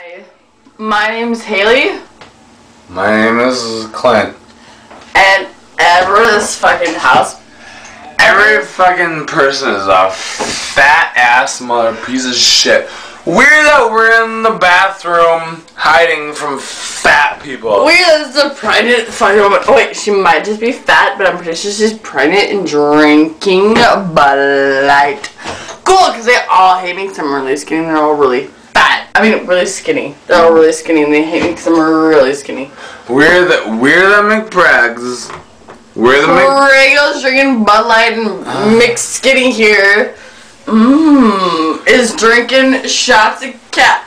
Hi, my name's Haley. My name is Clint. And ever this fucking house. Every fucking person is a fat ass mother piece of shit. Weird that we're in the bathroom hiding from fat people. Weird that it's a pregnant fucking woman. Oh wait, she might just be fat, but I'm pretty sure she's pregnant and drinking Bud Light. Cool, because they all hate me because I'm really skinny and they're all really fat. I mean, really skinny. They're all really skinny and they hate me because I'm really skinny. We're the McBrags. We're the Regal's drinking Bud Light and mixed skinny here. Is drinking shots of cat.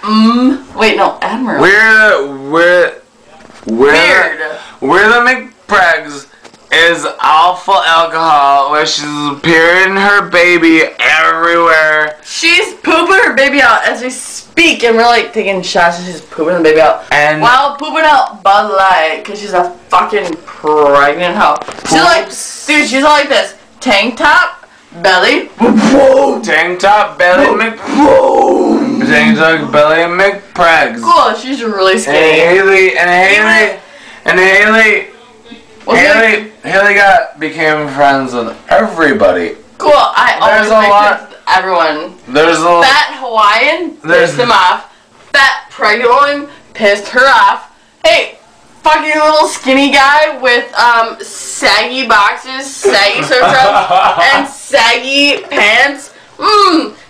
Wait, no, Admiral. We're the McBrags is alpha alcohol, where she's peeing her baby everywhere. She's pooping her baby out as we speak, and we're like taking shots and she's pooping the baby out. And while pooping out Bud Light, because she's a fucking pregnant hoe. She's like, dude, she's all like this. Tank top, belly, whoa, tank top, belly, tank top, belly, McBrags. Cool, she's really skinny. And Haley became friends with everybody. Cool, I always make friends with everyone. There's a Fat Hawaiian pissed him off. Fat pregnant woman pissed her off. Hey, fucking little skinny guy with saggy boxers, saggy surf tops, and saggy pants.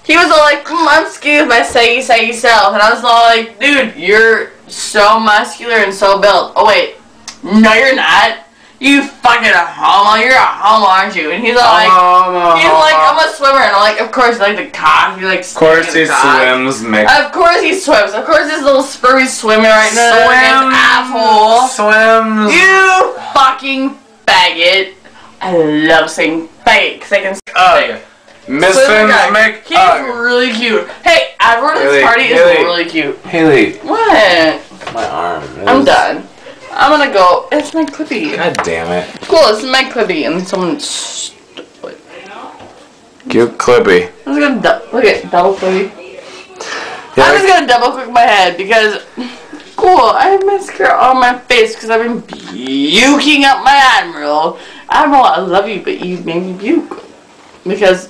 He was all like, I'm skinny with my saggy self. And I was all like, dude, you're so muscular and so built. Oh wait, no you're not. You fucking homo, you're a homo, aren't you? And he's all like, I'm a swimmer, and I'm like, of course, you like the cock, you like. Of course he swims, Mick. Of course he swims. Of course his little sperm's swimming right now in his asshole. Swims. You fucking faggot. I love saying faggot because I can say Mick. He's really cute. Hey, everyone at this party is really cute. Haley. What? My arm. I'm done. I'm gonna go. It's my clippy. God damn it. Cool, it's my clippy, and someone stole it. Cute clippy. I'm just gonna look at double clippy. Yeah, I'm just gonna double click my head because cool. I have mascara on my face because I've been puking up my Admiral. Admiral, I love you, but you made me puke because.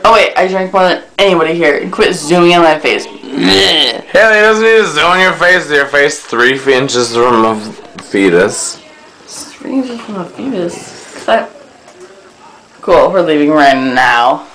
Oh wait, I drank more than anybody here. And quit zooming on my face. Haley doesn't need to zoom on your face. Your face 3 inches from a fetus. 3 inches from a fetus? Cool, we're leaving right now.